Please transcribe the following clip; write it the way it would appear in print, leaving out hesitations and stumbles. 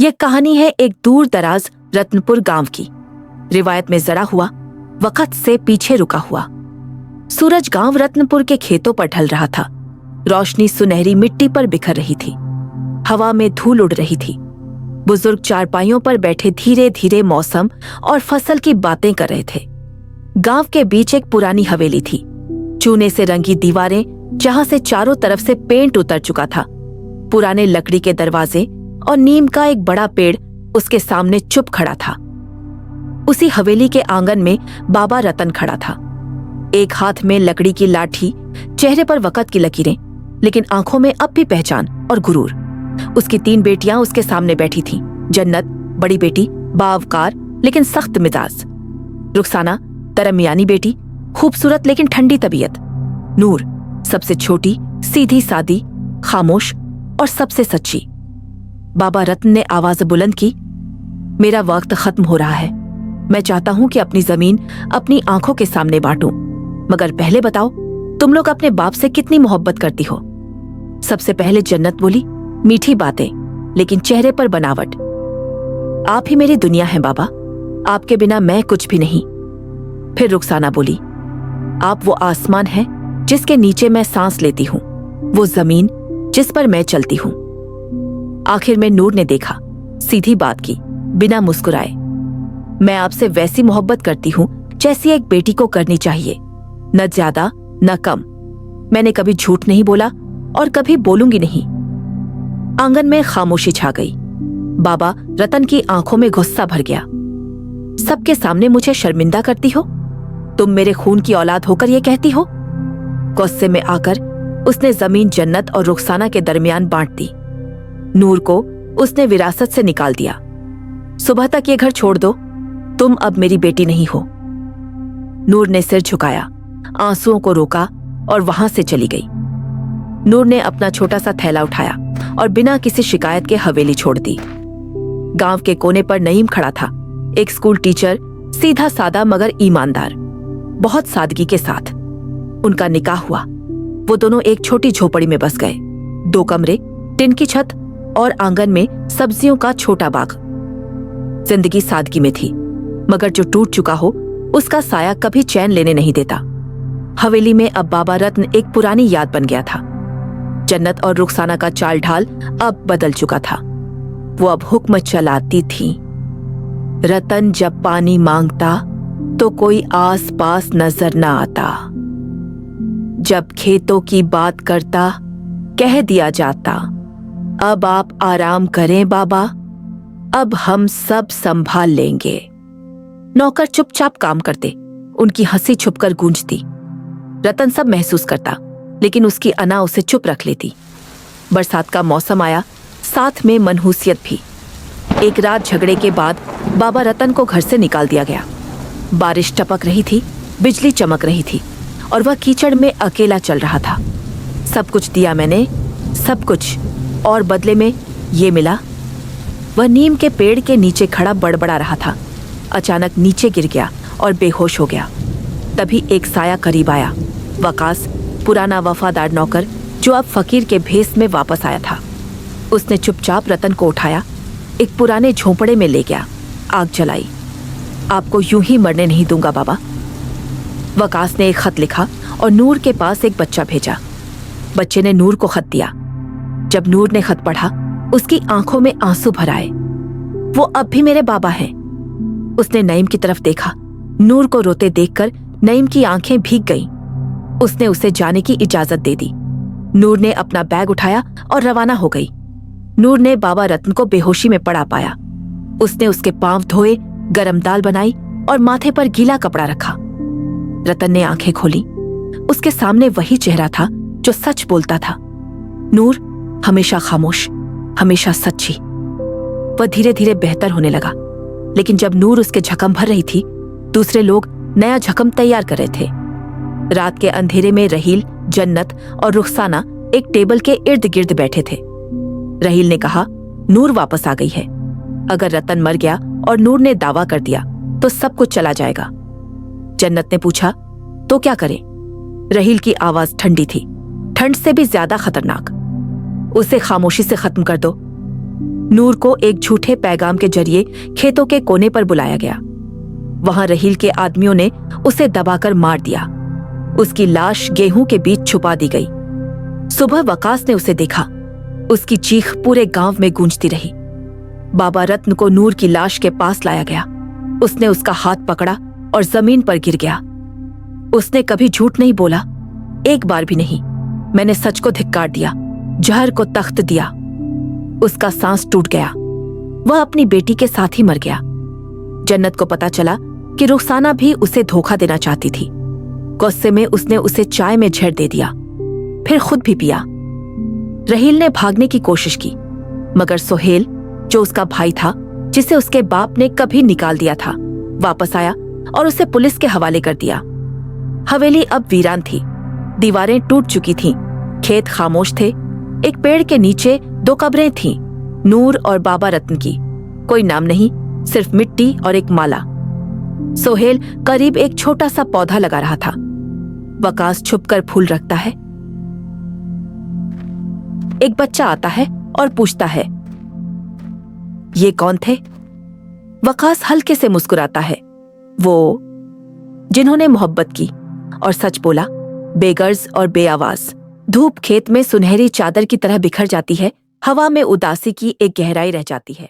यह कहानी है एक दूर दराज रत्नपुर गांव की। रिवायत में जरा हुआ, वक्त से पीछे रुका हुआ। सूरज गांव रत्नपुर के खेतों पर ढल रहा था। रोशनी सुनहरी मिट्टी पर बिखर रही थी। हवा में धूल उड़ रही थी। बुजुर्ग चारपाइयों पर बैठे धीरे धीरे मौसम और फसल की बातें कर रहे थे। गांव के बीच एक पुरानी हवेली थी, चूने से रंगी दीवारें जहां से चारों तरफ से पेंट उतर चुका था। पुराने लकड़ी के दरवाजे और नीम का एक बड़ा पेड़ उसके सामने चुप खड़ा था। उसी हवेली के आंगन में बाबा रतन खड़ा था। एक हाथ में लकड़ी की लाठी, चेहरे पर वक़्त की लकीरें, लेकिन आंखों में अब भी पहचान और गुरूर। उसकी 3 बेटियां उसके सामने बैठी थीं। जन्नत बड़ी बेटी, बावकार लेकिन सख्त मिजाज। रुखसाना दरमियानी बेटी, खूबसूरत लेकिन ठंडी तबीयत। नूर सबसे छोटी, सीधी सादी, खामोश और सबसे सच्ची। बाबा रत्न ने आवाज बुलंद की, मेरा वक्त खत्म हो रहा है। मैं चाहता हूं कि अपनी जमीन अपनी आंखों के सामने बांटूं, मगर पहले बताओ तुम लोग अपने बाप से कितनी मोहब्बत करती हो। सबसे पहले जन्नत बोली, मीठी बातें लेकिन चेहरे पर बनावट। आप ही मेरी दुनिया है बाबा, आपके बिना मैं कुछ भी नहीं। फिर रुखसाना बोली, आप वो आसमान है जिसके नीचे मैं सांस लेती हूं, वो जमीन जिस पर मैं चलती हूं। आखिर में नूर ने देखा, सीधी बात की, बिना मुस्कुराए। मैं आपसे वैसी मोहब्बत करती हूं जैसी एक बेटी को करनी चाहिए, न ज्यादा न कम। मैंने कभी झूठ नहीं बोला और कभी बोलूंगी नहीं। आंगन में खामोशी छा गई। बाबा रतन की आंखों में गुस्सा भर गया। सबके सामने मुझे शर्मिंदा करती हो? तुम मेरे खून की औलाद होकर ये कहती हो? गुस्से में आकर उसने जमीन जन्नत और रुखसाना के दरमियान बांट दी। नूर को उसने विरासत से निकाल दिया। सुबह तक ये घर छोड़ दो, तुम अब मेरी बेटी नहीं हो। नूर ने सिर झुकाया, आंसुओं को रोका और वहां से चली गई। नूर ने अपना छोटा सा थैला उठाया और बिना किसी शिकायत के हवेली छोड़ दी। गांव के कोने पर नईम खड़ा था, एक स्कूल टीचर, सीधा सादा मगर ईमानदार, बहुत सादगी के साथ। उनका निकाह हुआ। वो दोनों एक छोटी झोपड़ी में बस गए। 2 कमरे, टिन की छत और आंगन में सब्जियों का छोटा बाग। जिंदगी सादगी में थी, मगर जो टूट चुका हो उसका साया कभी चैन लेने नहीं देता। हवेली में अब बाबा रत्न एक पुरानी याद बन गया था। जन्नत और रुखसाना का चाल ढाल अब बदल चुका था। वो अब हुक्म चलाती थी। रतन जब पानी मांगता तो कोई आस पास नजर न आता। जब खेतों की बात करता कह दिया जाता, अब आप आराम करें बाबा, अब हम सब संभाल लेंगे। नौकर चुपचाप काम करते, उनकी हंसी छुपकर गूंजती। रतन सब महसूस करता, लेकिन उसकी अना उसे चुप रख लेती। बरसात का मौसम आया, साथ में मनहूसियत भी। एक रात झगड़े के बाद बाबा रतन को घर से निकाल दिया गया। बारिश टपक रही थी, बिजली चमक रही थी और वह कीचड़ में अकेला चल रहा था। सब कुछ दिया मैंने, सब कुछ, और बदले में ये मिला। वह नीम के पेड़ के नीचे खड़ा बड़बड़ा रहा था। अचानक नीचे गिर गया और बेहोश हो गया। तभी एक साया करीब आया। वकास, पुराना वफादार नौकर, जो अब फकीर के भेस में वापस आया था। उसने चुपचाप रतन को उठाया, एक पुराने झोंपड़े में ले गया, आग जलाई। आपको यूं ही मरने नहीं दूंगा बाबा। वकास ने एक खत लिखा और नूर के पास एक बच्चा भेजा। बच्चे ने नूर को खत दिया। जब नूर ने खत पढ़ा, उसकी आंखों में आंसू भर आए। वो अब भी मेरे बाबा हैं। उसने नईम की तरफ देखा। नूर को रोते देखकर नईम की आंखें भीग गईं। उसने उसे जाने की इजाजत दे दी। नूर ने अपना बैग उठाया और रवाना हो गई। नूर ने बाबा रत्न को बेहोशी में पड़ा पाया। उसने उसके पांव धोए, गरम दाल बनाई और माथे पर गीला कपड़ा रखा। रतन ने आंखें खोली। उसके सामने वही चेहरा था जो सच बोलता था। नूर हमेशा खामोश, हमेशा सच्ची। वह धीरे धीरे बेहतर होने लगा, लेकिन जब नूर उसके जख्म भर रही थी, दूसरे लोग नया जख्म तैयार कर रहे थे। रात के अंधेरे में रहील, जन्नत और रुखसाना एक टेबल के इर्द गिर्द बैठे थे। रहील ने कहा, नूर वापस आ गई है। अगर रतन मर गया और नूर ने दावा कर दिया तो सब कुछ चला जाएगा। जन्नत ने पूछा, तो क्या करें? रहील की आवाज ठंडी थी, ठंड से भी ज्यादा खतरनाक। उसे खामोशी से खत्म कर दो। नूर को एक झूठे पैगाम के जरिए खेतों के कोने पर बुलाया गया। वहां रहील के आदमियों ने उसे दबाकर मार दिया। उसकी लाश गेहूं के बीच छुपा दी गई। सुबह वकास ने उसे देखा। उसकी चीख पूरे गांव में गूंजती रही। बाबा रत्न को नूर की लाश के पास लाया गया। उसने उसका हाथ पकड़ा और जमीन पर गिर गया। उसने कभी झूठ नहीं बोला, एक बार भी नहीं। मैंने सच को धिक्कार दिया, जहर को तख्त दिया। उसका सांस टूट गया। वह अपनी बेटी के साथ ही मर गया। जन्नत को पता चला कि रुखसाना भी उसे धोखा देना चाहती थी। गुस्से में उसने उसे चाय में झेड़ दे दिया, फिर खुद भी पिया। रहील ने भागने की कोशिश की, मगर सोहेल, जो उसका भाई था, जिसे उसके बाप ने कभी निकाल दिया था, वापस आया और उसे पुलिस के हवाले कर दिया। हवेली अब वीरान थी। दीवारें टूट चुकी थीं, खेत खामोश थे। एक पेड़ के नीचे 2 कब्रें थीं, नूर और बाबा रत्न की। कोई नाम नहीं, सिर्फ मिट्टी और एक माला। सोहेल करीब एक छोटा सा पौधा लगा रहा था। वकास छुपकर फूल रखता है। एक बच्चा आता है और पूछता है, ये कौन थे? वकास हल्के से मुस्कुराता है। वो जिन्होंने मोहब्बत की और सच बोला, बेगर्ज और बेआवाज। धूप खेत में सुनहरी चादर की तरह बिखर जाती है। हवा में उदासी की एक गहराई रह जाती है।